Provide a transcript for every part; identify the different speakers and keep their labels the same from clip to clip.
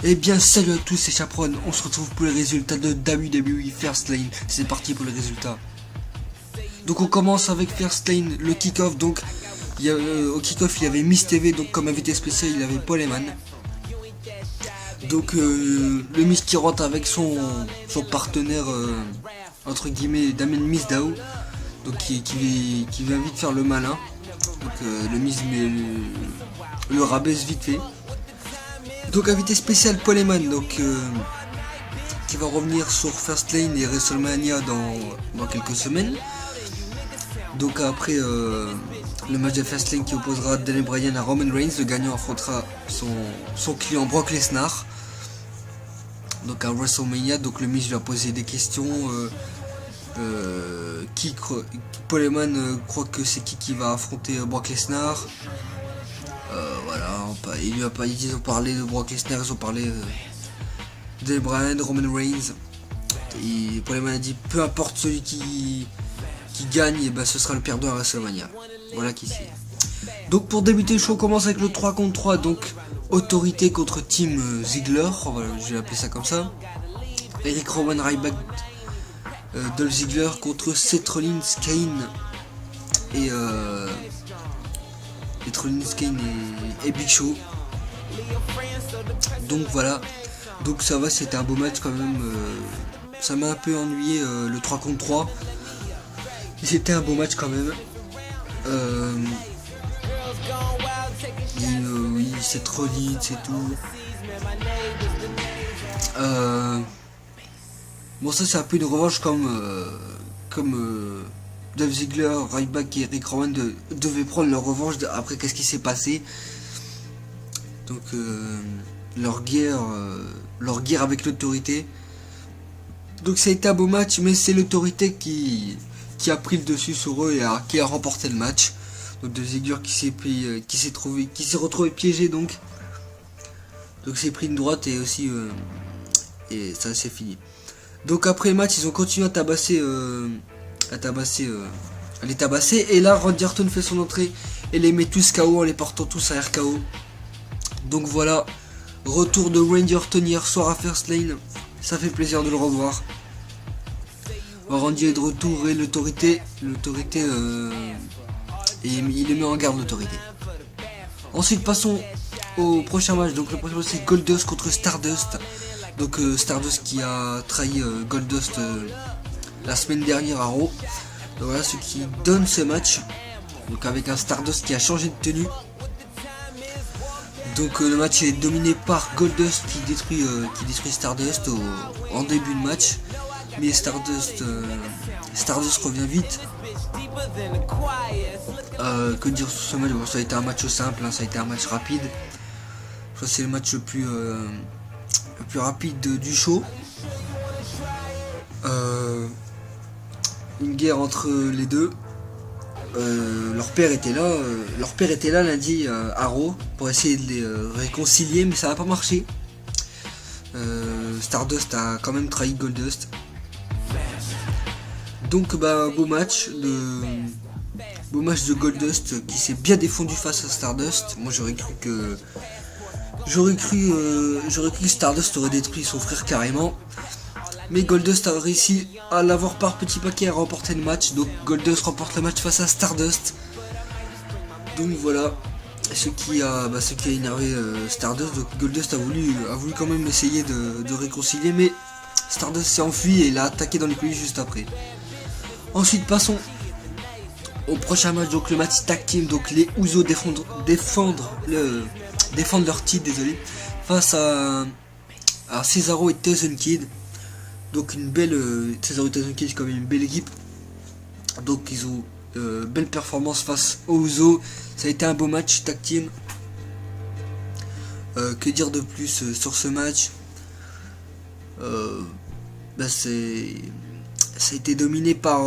Speaker 1: Eh bien salut à tous, c'est Chaperon, on se retrouve pour les résultats de WWE Fastlane. C'est parti pour les résultats. Donc on commence avec Fastlane, le kick-off. Donc au kick-off il y avait Miss TV, donc comme invité spécial il avait Paul Heyman. Donc le Miss qui rentre avec son partenaire entre guillemets Damien Mizdow, donc qui va vite faire le malin. Donc le Miz mais le rabaisse vite fait. Donc invité spécial Paul Heyman, donc qui va revenir sur Fastlane et WrestleMania dans quelques semaines. Donc après le match de Fastlane qui opposera Daniel Bryan à Roman Reigns, le gagnant affrontera son client Brock Lesnar. Donc à WrestleMania, donc le Miz lui a posé des questions. Paul Heyman croit que c'est qui va affronter Brock Lesnar. Voilà, ils ont parlé de Brock Lesnar, ils ont parlé de Bryan, de Roman Reigns. Et Paul Heyman a dit peu importe celui qui gagne, et ben ce sera le perdant à WrestleMania. Voilà qui c'est. Donc pour débuter le show, on commence avec le 3 contre 3, donc Autorité contre Team Ziggler, voilà, je vais appeler ça comme ça. Eric Rowan, Ryback, Dolph Ziggler contre Seth Rollins, Kane et Kane et Big Show. Donc voilà, donc ça va, c'était un beau match quand même. Ça m'a un peu ennuyé le 3 contre 3. C'était un beau match quand même. Oui, c'est trop lit, c'est tout. Bon, ça c'est un peu une revanche comme Dolph Ziggler, Ryback et Eric Rowan devaient prendre leur revanche après qu'est-ce qui s'est passé. Donc leur guerre avec l'autorité. Donc ça a été un beau match, mais c'est l'autorité qui a pris le dessus sur eux et qui a remporté le match. Donc de Ziggler qui s'est retrouvé piégé, donc s'est pris une droite et aussi et ça c'est fini. Donc après le match ils ont continué à les tabasser, et là Randy Orton fait son entrée et les met tous KO en les portant tous à RKO. Donc voilà, retour de Randy Orton hier soir à Fastlane, ça fait plaisir de le revoir. Randy est de retour et l'autorité et il les met en garde, l'autorité. Ensuite passons au prochain match. Donc le prochain match c'est Goldust contre Stardust. Donc Stardust qui a trahi Goldust la semaine dernière à Raw. Donc voilà ce qui donne ce match. Donc avec un Stardust qui a changé de tenue. Donc le match est dominé par Goldust qui détruit Stardust en début de match. Mais Stardust revient vite. Que dire sur ce match? Bon, ça a été un match simple, hein, ça a été un match rapide. Je crois que c'est le match le plus rapide du show. Une guerre entre les deux. Leur père était là lundi à Raw pour essayer de les réconcilier, mais ça n'a pas marché. Stardust a quand même trahi Goldust. Donc beau match de Goldust qui s'est bien défendu face à Stardust. Moi j'aurais cru que Stardust aurait détruit son frère carrément. Mais Goldust a réussi à l'avoir par petit paquet, à remporter le match. Donc Goldust remporte le match face à Stardust. Donc voilà, ce qui a énervé Stardust. Donc Goldust a voulu quand même essayer de réconcilier, mais Stardust s'est enfui et il a attaqué dans les coulisses juste après. Ensuite passons au prochain match, donc le match tag team. Donc les Usos défendent leur titre, face à Cesaro et Tyson Kidd. Donc une belle Cesaro et Tyson Kidd, c'est quand même une belle équipe. Donc ils ont belle performance face aux Usos. Ça a été un beau match tag team. Que dire de plus sur ce match? Ça a été dominé par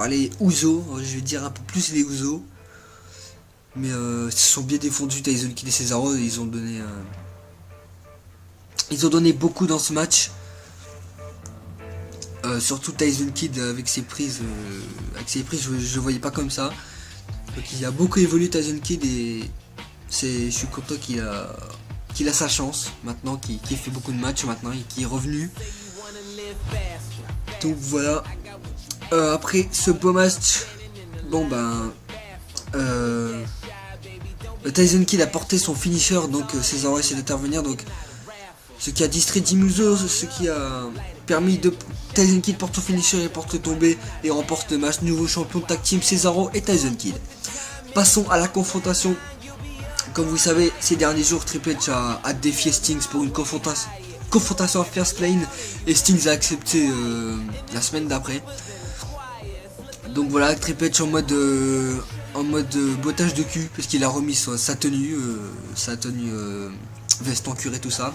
Speaker 1: les Usos, je vais dire un peu plus les Usos. Mais ils se sont bien défendus, Tyson Kidd et Cesaro. Ils ont donné beaucoup dans ce match. Surtout Tyson Kidd avec ses prises. Je le voyais pas comme ça. Donc il a beaucoup évolué Tyson Kidd et je suis content qu'il a qu'il a sa chance maintenant, qui fait beaucoup de matchs maintenant et qui est revenu. Donc voilà. Après ce beau match, bon ben Tyson Kidd a porté son finisher, donc Cesaro a essayé d'intervenir, donc ce qui a distrait Jimmy Uso, ce qui a permis de Tyson Kidd porte son finisher et porte tomber et remporte le match. Nouveau champion de tag team Cesaro et Tyson Kidd. Passons à la confrontation. Comme vous le savez, ces derniers jours, Triple H a défié Stingz pour une confrontation à First Lane et Stingz a accepté la semaine d'après. Donc voilà, Triple H en mode bottage de cul parce qu'il a remis sa tenue veste en cuir et tout ça.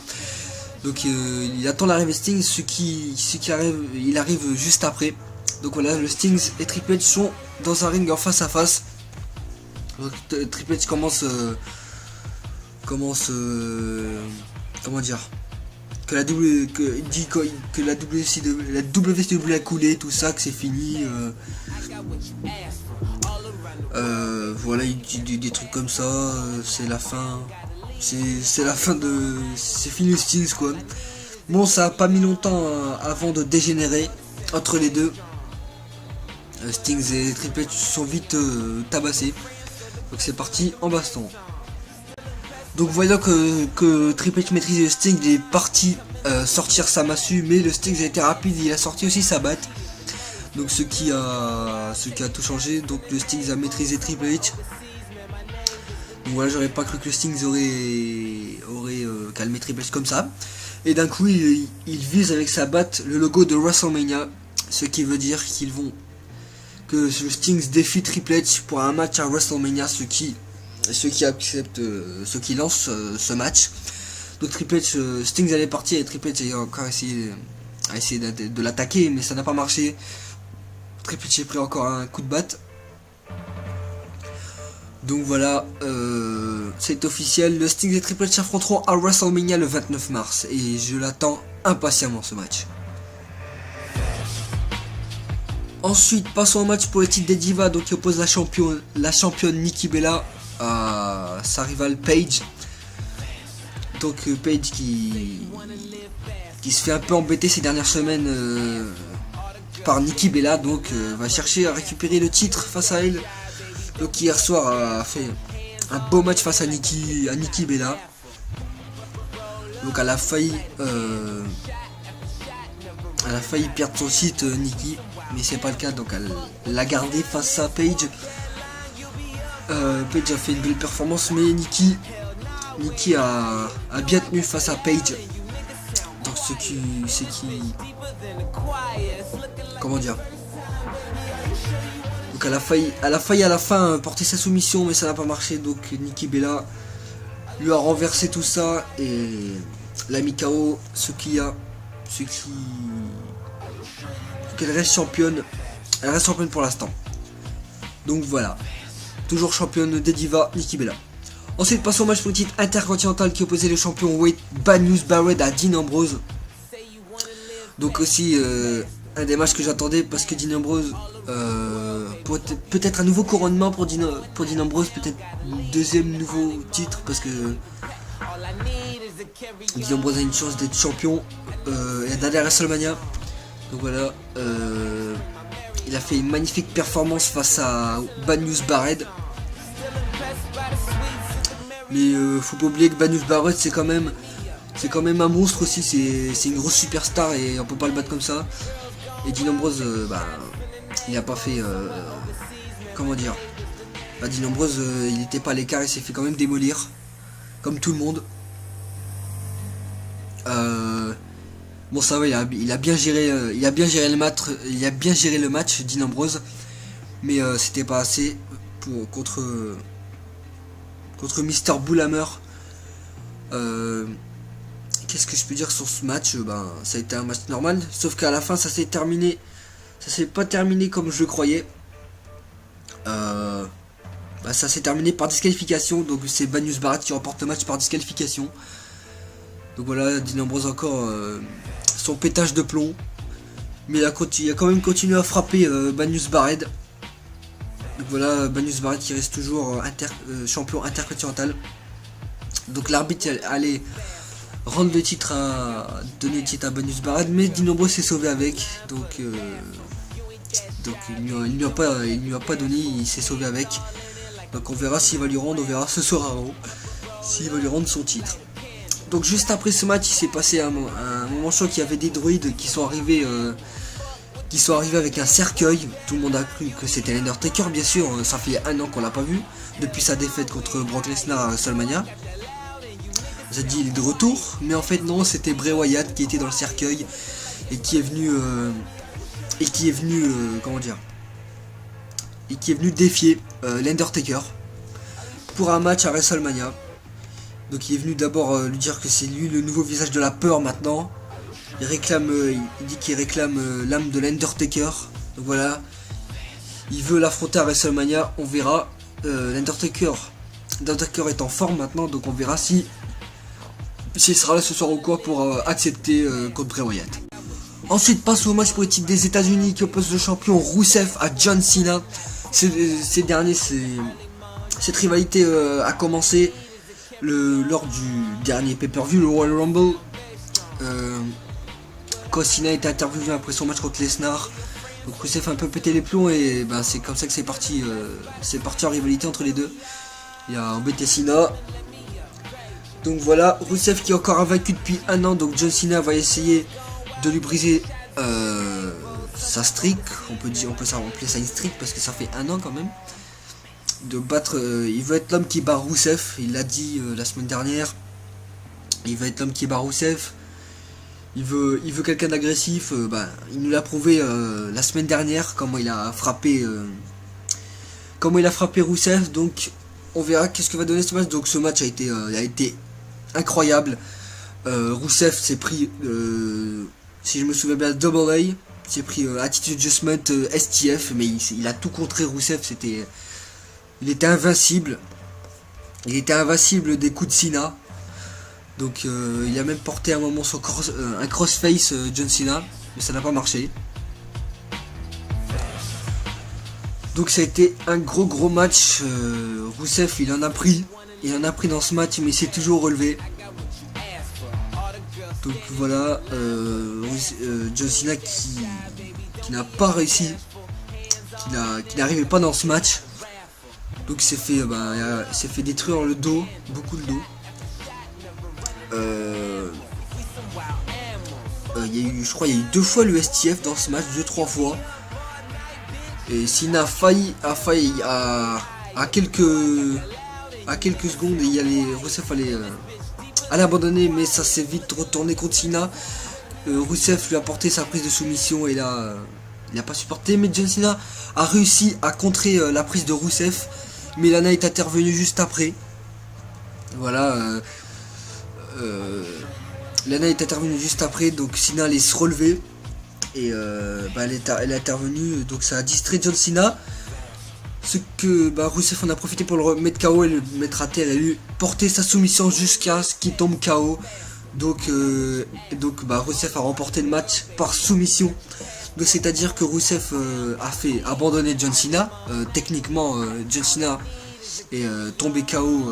Speaker 1: Donc il attend l'arrivée Stingz, ce qui arrive, il arrive juste après. Donc voilà, le Stingz et Triple H sont dans un ring en face à face. Donc, Triple H commence comment dire, que la WCW a coulé, tout ça, que c'est fini. Voilà, il dit des trucs comme ça. C'est la fin. C'est la fin de. C'est fini le Stingz quoi. Bon, ça a pas mis longtemps avant de dégénérer entre les deux. Stingz et Triple H sont vite tabassés. Donc c'est parti en baston. Donc voyant que Triple H maîtrise le Stingz, il est parti sortir sa massue, mais le Stingz a été rapide, il a sorti aussi sa batte. Donc ce qui a tout changé. Donc le Stingz a maîtrisé Triple H. Donc voilà, j'aurais pas cru que le Stingz aurait calmé Triple H comme ça. Et d'un coup il vise avec sa batte le logo de WrestleMania, ce qui veut dire que le Stingz défie Triple H pour un match à WrestleMania, ceux qui lancent ce match. Donc Triple H, Stingz allait partir et Triple H a encore essayé de l'attaquer, mais ça n'a pas marché. Triple H a pris encore un coup de batte. Donc voilà, c'est officiel, le Stingz et Triple H s'affronteront à WrestleMania le 29 mars et je l'attends impatiemment ce match. Ensuite, passons au match pour le titre des Divas, donc qui oppose la championne Nikki Bella à sa rivale Paige. Donc Paige qui se fait un peu embêter ces dernières semaines par Nikki Bella, donc va chercher à récupérer le titre face à elle. Donc hier soir a fait un beau match face à Nikki Bella. Donc elle a failli perdre son titre Nikki, mais c'est pas le cas, donc elle l'a gardé face à Paige. Paige a fait une belle performance, mais Nikki a bien tenu face à Paige. Donc comment dire, donc elle a failli à la fin porter sa soumission, mais ça n'a pas marché. Donc Nikki Bella lui a renversé tout ça et l'a mis KO, qu'elle reste championne. Elle reste championne pour l'instant. Donc voilà, toujours championne des Divas, Nikki Bella. Ensuite, passons au match pour le titre intercontinental qui opposait le champion Wade Bad News Barrett à Dean Ambrose. Donc aussi un des matchs que j'attendais, parce que Dean Ambrose, peut-être un nouveau couronnement pour Dean Ambrose, peut-être deuxième nouveau titre, parce que Dean Ambrose a une chance d'être champion et d'aller à WrestleMania. Donc voilà, il a fait une magnifique performance face à Bad News Barrett. Mais faut pas oublier que Bad News Barrett c'est quand même un monstre aussi, c'est une grosse superstar et on peut pas le battre comme ça. Et Dean Ambrose, il a pas fait comment dire, Dean Ambrose il n'était pas à l'écart, il s'est fait quand même démolir comme tout le monde. Bon ça va, il a bien géré le match Dean Ambrose, mais c'était pas assez contre Mr. Bullhammer. Qu'est-ce que je peux dire sur ce match? Ça a été un match normal, sauf qu'à la fin ça s'est pas terminé comme je le croyais. Ça s'est terminé par disqualification, donc c'est Bad News Barrett qui remporte le match par disqualification. Donc voilà, Dean Ambrose encore son pétage de plomb, mais il a quand même continué à frapper Bad News Barrett. Donc voilà, Bad News Barrett qui reste toujours champion intercontinental. Donc l'arbitre allait rendre le titre donner le titre à Bonus Barrett, mais Dean Ambrose s'est sauvé avec. Donc il ne lui a pas donné, il s'est sauvé avec. Donc on verra s'il va lui rendre, on verra ce soir à Raw, s'il va lui rendre son titre. Donc juste après ce match, il s'est passé un moment chaud, qu'il y avait des droïdes qui sont arrivés avec un cercueil. Tout le monde a cru que c'était l'Undertaker, bien sûr, ça fait 1 an qu'on l'a pas vu, depuis sa défaite contre Brock Lesnar à WrestleMania. J'ai dit il est de retour, mais en fait non, c'était Bray Wyatt qui était dans le cercueil et qui est venu défier l'Undertaker pour un match à WrestleMania. Donc il est venu d'abord lui dire que c'est lui le nouveau visage de la peur maintenant. Il dit qu'il réclame l'âme de l'Undertaker. Donc voilà, il veut l'affronter à WrestleMania, on verra. L'Undertaker est en forme maintenant, donc on verra s'il sera là ce soir ou quoi pour accepter contre Bray Wyatt. Ensuite, passons au match pour le titre des États-Unis qui oppose le champion Rusev à John Cena. Cette rivalité a commencé lors du dernier pay-per-view, le Royal Rumble. Quand Cena était interviewé après son match contre Lesnar, donc Rusev a un peu pété les plombs et c'est comme ça que c'est parti en rivalité entre les deux. Il a embêté Cena. Donc voilà, Rusev qui est encore invaincu depuis 1 an, donc John Cena va essayer de lui briser sa streak. On peut appeler ça une streak parce que ça fait 1 an quand même. De battre, il veut être l'homme qui bat Rusev, il l'a dit la semaine dernière. Il veut être l'homme qui bat Rusev. Il veut quelqu'un d'agressif. Il nous l'a prouvé la semaine dernière comment il a frappé Rusev. Donc on verra qu'est-ce que va donner ce match. Donc ce match a été incroyable. Rusev s'est pris, si je me souviens bien, Double A. S'est pris Attitude Adjustment STF, mais il a tout contré. Rusev, il était invincible. Il était invincible des coups de Cena. Donc il a même porté à un moment un crossface John Cena, mais ça n'a pas marché. Donc ça a été un gros match. Rusev il en a pris dans ce match, mais il s'est toujours relevé. Donc voilà, John Cena qui n'a pas réussi, qui n'arrivait pas dans ce match. Donc il s'est fait détruire le dos, beaucoup le dos. Je crois qu'il y a eu 2 fois le STF dans ce match, 2-3 fois. Et Cena a failli à quelques secondes, et Rusev allait abandonner, mais ça s'est vite retourné contre Cena. Rusev lui a porté sa prise de soumission et là il n'a pas supporté, mais John Cena a réussi à contrer la prise de Rusev, mais Lana est intervenue juste après. Voilà, Lana est intervenue juste après, donc Cena allait se relever et elle est intervenue, donc ça a distrait John Cena. Ce que Rusev en a profité pour le mettre KO et le mettre à terre et lui porter sa soumission jusqu'à ce qu'il tombe KO. Donc Rusev a remporté le match par soumission. Donc c'est à dire que Rusev a fait abandonner John Cena. Techniquement John Cena est tombé KO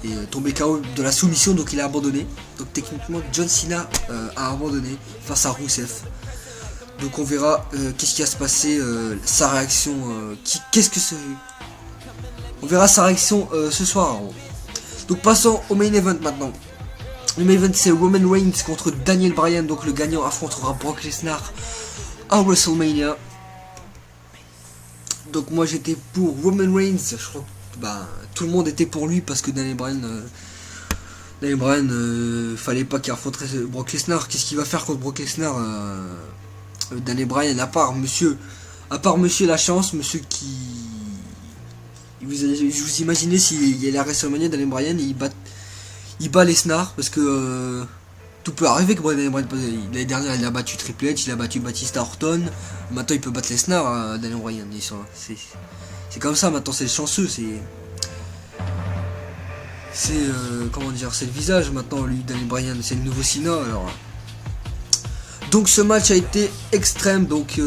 Speaker 1: de la soumission, donc il a abandonné. Donc techniquement John Cena a abandonné face à Rusev. Donc on verra qu'est-ce qui va se passer, sa réaction, on verra sa réaction ce soir. Donc passons au main event maintenant. Le main event c'est Roman Reigns contre Daniel Bryan, donc le gagnant affrontera Brock Lesnar à WrestleMania. Donc moi j'étais pour Roman Reigns, je crois que tout le monde était pour lui parce que Daniel Bryan, fallait pas qu'il affronterait Brock Lesnar. Qu'est-ce qu'il va faire contre Brock Lesnar, Daniel Bryan, à part monsieur la chance, monsieur qui... Vous imaginez s'il y a la WrestleMania, Daniel Bryan, il bat Lesnar, parce que tout peut arriver que Daniel Bryan, l'année dernière il a battu Triple H, il a battu Batista Orton, maintenant il peut battre Lesnar, Daniel Bryan, c'est comme ça maintenant, c'est le chanceux, comment dire, c'est le visage maintenant, lui, Daniel Bryan, c'est le nouveau Cena, alors... Donc ce match a été extrême, donc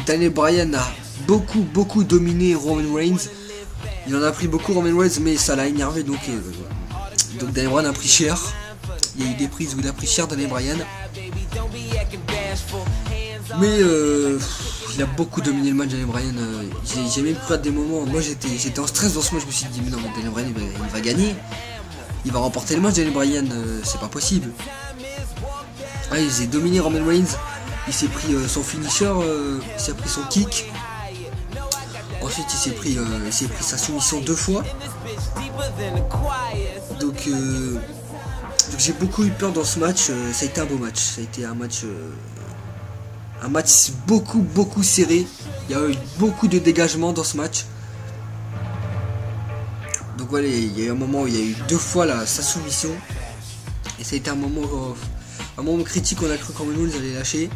Speaker 1: Daniel Bryan a beaucoup dominé Roman Reigns. Il en a pris beaucoup Roman Reigns, mais ça l'a énervé, donc Donc Daniel Bryan a pris cher. Il y a eu des prises où il a pris cher Daniel Bryan. Mais il a beaucoup dominé le match Daniel Bryan. J'ai même cru à des moments. Moi j'étais en stress dans ce match. Je me suis dit mais non mais Daniel Bryan il va gagner. Il va remporter le match Daniel Bryan. C'est pas possible. Ah, il s'est dominé Roman Reigns. Il s'est pris son finisher. Il s'est pris son kick. Ensuite il s'est pris sa soumission 2 fois. Donc j'ai beaucoup eu peur dans ce match. Ça a été un beau match. Ça a été un match beaucoup serré. Il y a eu beaucoup de dégagement dans ce match. Donc voilà, il y a eu un moment où il y a eu 2 fois sa soumission. Et ça a été un moment critique. On a cru qu'Roman Reigns allait lâcher.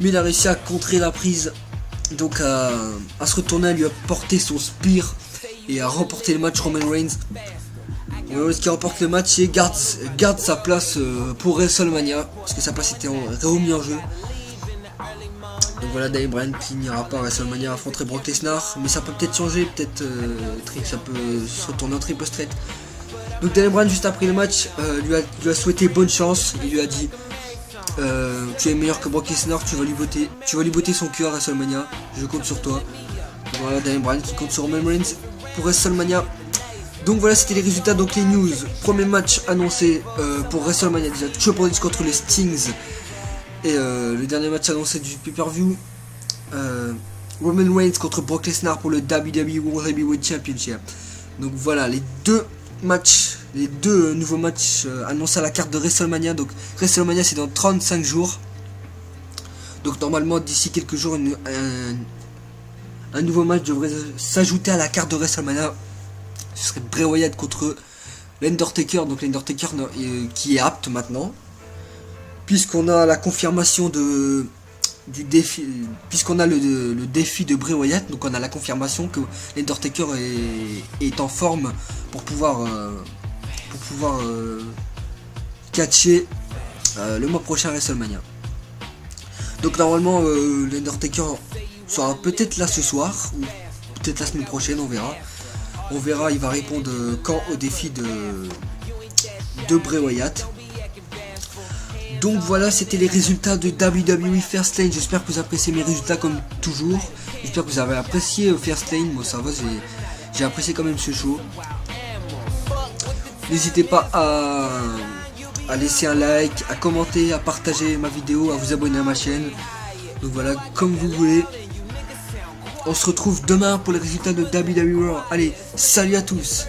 Speaker 1: Mais il a réussi à contrer la prise. Donc à se retourner, à lui apporter son spear. Et à remporter le match Roman Reigns. Roman Reigns qui remporte le match et garde sa place pour WrestleMania. Parce que sa place était remise en jeu. Donc voilà, Daniel Bryan qui n'ira pas à WrestleMania affronter Brock Lesnar. Mais ça peut peut-être changer, peut-être ça peut se retourner en triple threat. Donc Daniel Bryan juste après le match lui a souhaité bonne chance. Il lui a dit tu es meilleur que Brock Lesnar, tu vas lui botter son cœur à WrestleMania. Je compte sur toi. Donc voilà, Daniel Bryan qui compte sur Roman Reigns pour WrestleMania. Donc voilà, c'était les résultats, donc les news. Premier match annoncé pour WrestleMania déjà, Triple H contre les Stings. Et le dernier match annoncé du pay-per-view, Roman Reigns contre Brock Lesnar pour le WWE World Heavyweight Championship. Donc voilà, les deux nouveaux matchs annoncés à la carte de WrestleMania. Donc WrestleMania c'est dans 35 jours. Donc normalement d'ici quelques jours un nouveau match devrait s'ajouter à la carte de WrestleMania. Ce serait Bray Wyatt contre l'Undertaker. Donc l'Undertaker qui est apte maintenant. Puisqu'on a la confirmation du défi. Puisqu'on a le défi de Bray Wyatt. Donc on a la confirmation que l'Undertaker est en forme pour pouvoir catcher le mois prochain à WrestleMania. Donc normalement l'Undertaker sera peut-être là ce soir ou peut-être la semaine prochaine, on verra. On verra, il va répondre quand au défi de Bray Wyatt. Donc voilà, c'était les résultats de WWE Fastlane. J'espère que vous appréciez mes résultats comme toujours. J'espère que vous avez apprécié Fastlane. Moi ça va, j'ai apprécié quand même ce show. N'hésitez pas à laisser un like, à commenter, à partager ma vidéo, à vous abonner à ma chaîne. Donc voilà, comme vous voulez. On se retrouve demain pour les résultats de WWE. Allez, salut à tous!